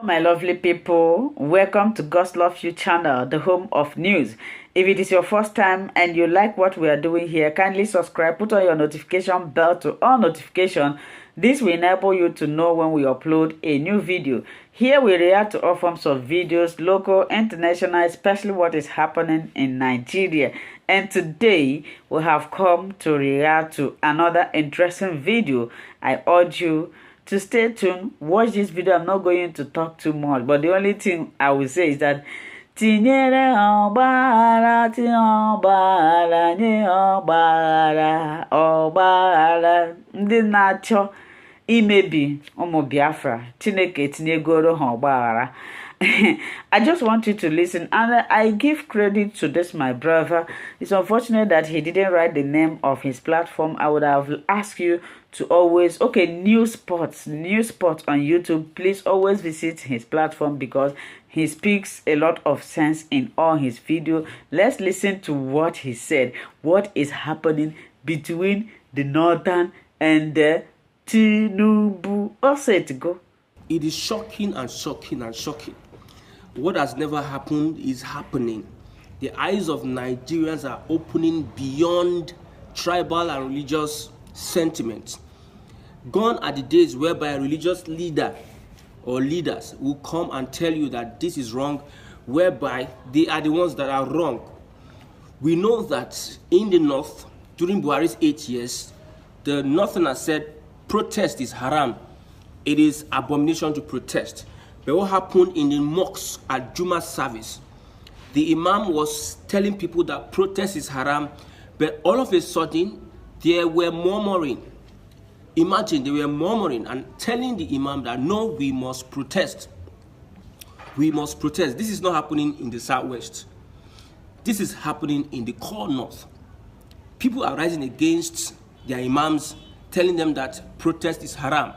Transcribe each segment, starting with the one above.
My lovely people, welcome to God's Love You channel, the home of news. If it is your first time and you like what we are doing here, kindly subscribe, put on your notification bell to all notification. This will enable you to know when we upload a new video. Here we react to all forms of videos, local, international, especially what is happening in Nigeria. And today we have come to react to another interesting video. I urge you to stay tuned, watch this video. I'm not going to talk too much, but the only thing I will say is that tinyere ọgbara ọgbara nye ọgbara ndị na-achọ imebi ụmụ Biafra, Chineke tinyegoro ha ọgbara. I just want you to listen, and I give credit to this my brother. It's unfortunate that he didn't write the name of his platform. I would have asked you to always, news spots on YouTube. Please always visit his platform because he speaks a lot of sense in all his videos. Let's listen to what he said. What is happening between the Northern and the Tinubu? I'll say it go. It is shocking and shocking and shocking. What has never happened is happening. The eyes of Nigerians are opening beyond tribal and religious sentiments. Gone are the days whereby a religious leader or leaders will come and tell you that this is wrong, whereby they are the ones that are wrong. We know that in the north, during Buhari's 8 years, the northerners said protest is haram. It is abomination to protest. But what happened in the mosque at Juma's service? The imam was telling people that protest is haram, but all of a sudden, they were murmuring. Imagine, they were murmuring and telling the imam that no, we must protest. We must protest. This is not happening in the southwest. This is happening in the core north. People are rising against their imams, telling them that protest is haram.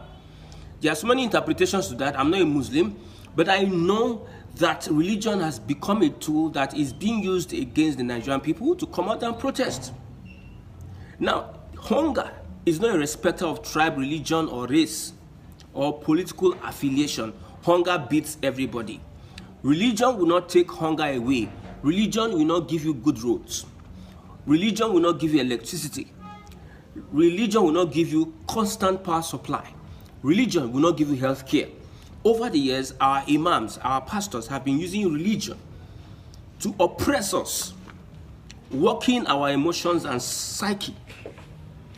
There are so many interpretations to that. I'm not a Muslim, but I know that religion has become a tool that is being used against the Nigerian people to come out and protest. Now, hunger is not a respecter of tribe, religion, or race, or political affiliation. Hunger beats everybody. Religion will not take hunger away. Religion will not give you good roads. Religion will not give you electricity. Religion will not give you constant power supply. Religion will not give you health care. Over the years, our imams, our pastors have been using religion to oppress us, working our emotions and psyche.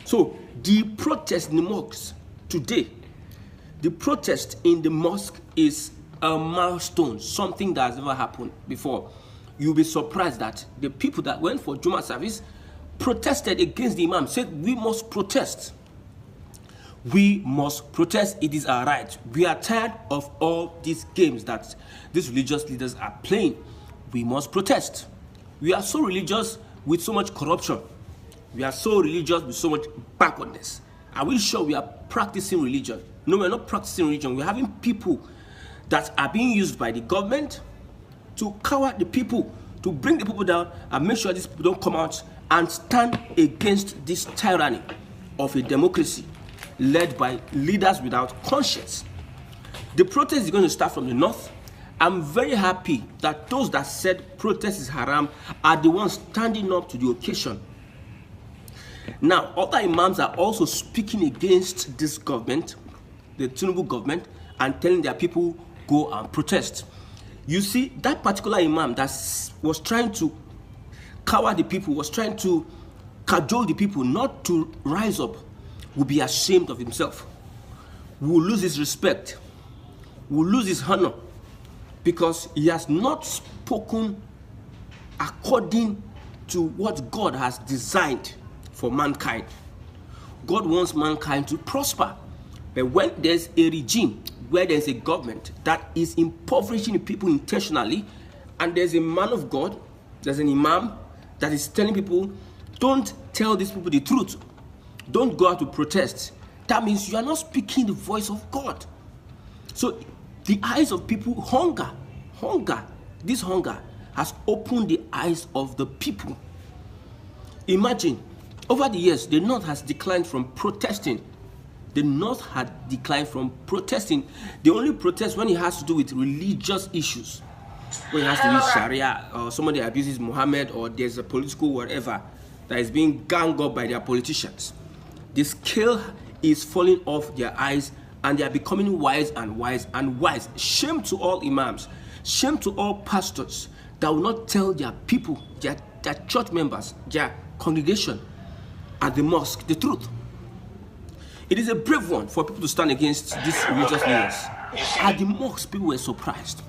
So the protest in the mosque today, the protest in the mosque is a milestone, something that has never happened before. You'll be surprised that the people that went for Juma service protested against the imam, said we must protest. We must protest. It is our right. We are tired of all these games that these religious leaders are playing. We must protest. We are so religious with so much corruption. We are so religious with so much backwardness. Are we sure we are practicing religion? No, we're not practicing religion. We're having people that are being used by the government to cower the people, to bring the people down and make sure these people don't come out and stand against this tyranny of a democracy led by leaders without conscience. The protest is going to start from the north. I'm very happy that those that said protest is haram are the ones standing up to the occasion. Now, other imams are also speaking against this government, the Tinubu government, and telling their people go and protest. You see, that particular imam that was trying to cower the people, was trying to cajole the people not to rise up, will be ashamed of himself, will lose his respect, will lose his honor, because he has not spoken according to what God has designed for mankind. God wants mankind to prosper, but when there's a regime, where there's a government that is impoverishing the people intentionally, and there's a man of God, there's an imam that is telling people, don't tell these people the truth, don't go out to protest, that means you are not speaking the voice of God. So the eyes of people, this hunger has opened the eyes of the people. Imagine, over the years, the North has declined from protesting The North had declined from protesting. They only protest when it has to do with religious issues. When it has to do with Sharia, or somebody abuses Muhammad, or there's a political whatever that is being ganged up by their politicians. The scale is falling off their eyes, and they are becoming wise and wise and wise. Shame to all imams, shame to all pastors that will not tell their people, their church members, their congregation at the mosque the truth. It is a brave one for people to stand against these religious leaders. At the mosque, people were surprised.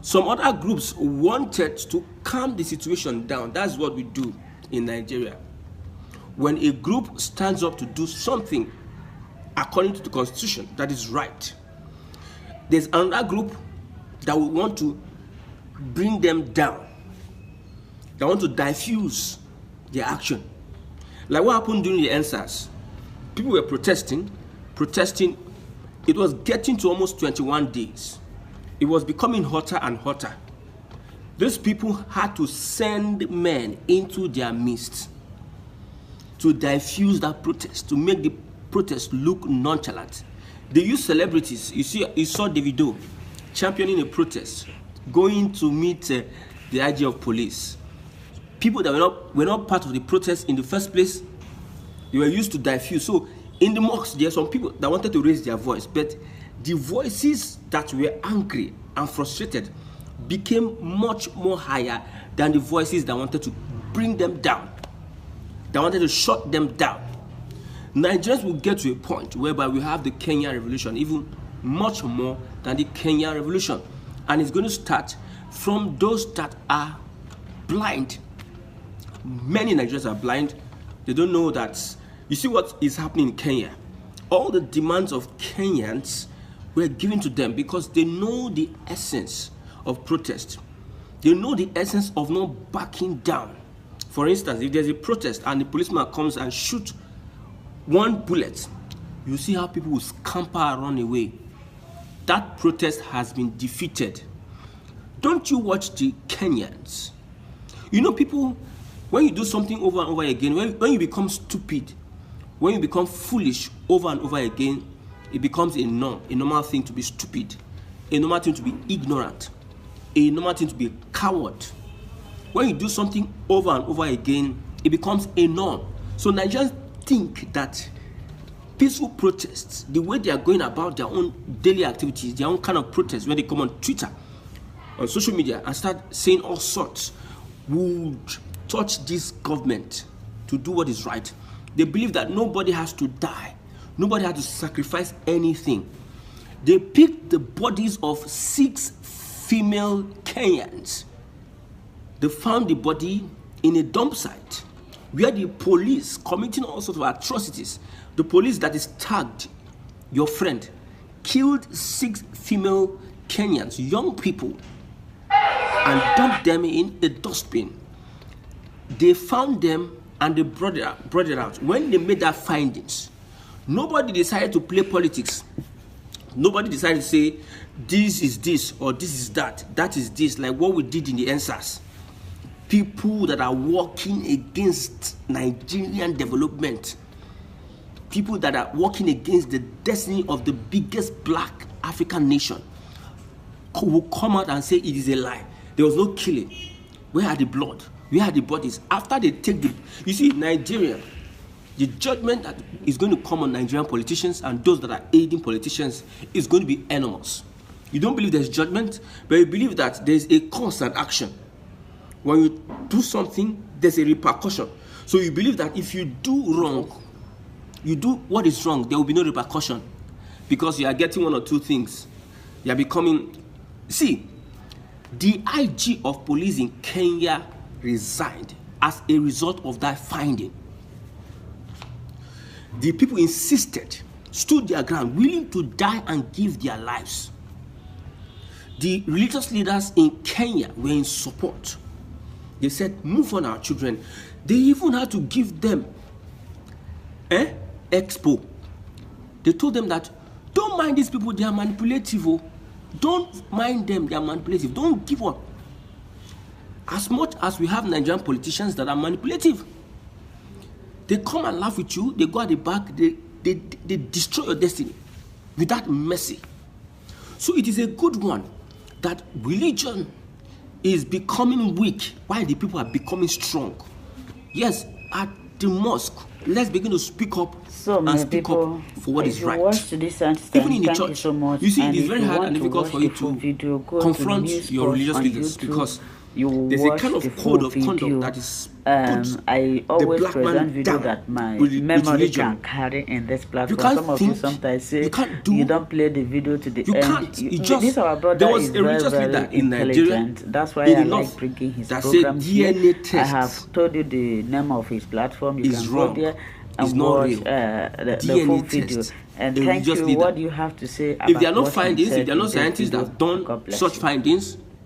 Some other groups wanted to calm the situation down. That's what we do in Nigeria. When a group stands up to do something according to the constitution that is right, there's another group that will want to bring them down. They want to diffuse their action. Like what happened during the NSAS. People were protesting. It was getting to almost 21 days. It was becoming hotter and hotter. These people had to send men into their midst to diffuse that protest, to make the protest look nonchalant. They used celebrities. You saw Davido championing a protest, going to meet the IG of police. People that were not part of the protest in the first place, they were used to diffuse. So in the mosque, there are some people that wanted to raise their voice, but the voices that were angry and frustrated became much more higher than the voices that wanted to bring them down, that wanted to shut them down. Nigerians will get to a point whereby we have the Kenyan revolution, even much more than the Kenyan revolution. And it's going to start from those that are blind. Many Nigerians are blind. They don't know that. You see what is happening in Kenya? All the demands of Kenyans were given to them because they know the essence of protest. They know the essence of not backing down. For instance, if there's a protest and the policeman comes and shoots one bullet, you see how people will scamper and run away. That protest has been defeated. Don't you watch the Kenyans? You know, people, when you do something over and over again, when you become stupid, when you become foolish over and over again, it becomes a norm, a normal thing to be stupid, a normal thing to be ignorant, a normal thing to be a coward. When you do something over and over again, it becomes a norm. So Nigerians think that peaceful protests, the way they are going about their own daily activities, their own kind of protests, when they come on Twitter, on social media, and start saying all sorts, would touch this government to do what is right. They believe that nobody has to die. Nobody has to sacrifice anything. They picked the bodies of 6 female Kenyans. They found the body in a dump site where the police committing all sorts of atrocities. The police that is tagged, your friend, killed 6 female Kenyans, young people, and dumped them in a dustbin. They found them and they brought it out. When they made their findings, nobody decided to play politics. Nobody decided to say, this is this or this is that, that is this, like what we did in the NSAS. People that are working against Nigerian development, people that are working against the destiny of the biggest black African nation, will come out and say it is a lie. There was no killing. Where are the blood? Where are the bodies? After they take the... You see, Nigeria, the judgment that is going to come on Nigerian politicians and those that are aiding politicians is going to be enormous. You don't believe there's judgment, but you believe that there's a constant action. When you do something, there's a repercussion. So you believe that if you do wrong, you do what is wrong, there will be no repercussion because you are getting one or two things. You are becoming... See, the IG of police in Kenya resigned as a result of that finding. The people insisted, stood their ground, willing to die and give their lives. The religious leaders in Kenya were in support. They said, move on our children. They even had to give them expo. They told them that, don't mind these people, they are manipulative. Oh. Don't mind them, they are manipulative. Don't give up. As much as we have Nigerian politicians that are manipulative, they come and laugh with you, they go at the back, they they destroy your destiny without mercy. So it is a good one that religion is becoming weak while the people are becoming strong. Yes, at the mosque, let's begin to speak up and speak up for what is right. Even in the church, you see, it is very hard and difficult for you to confront your religious leaders because there's a kind of code of conduct that is I always present video that my memory can carry in this platform. Some of you sometimes say you don't play the video to the end. This our brother is very intelligent. That's why I like bringing his program here. I have told you the name of his platform. You can go there and watch the full video. And thank you. What do you have to say about if there are no findings, if there are no scientists that have done such findings,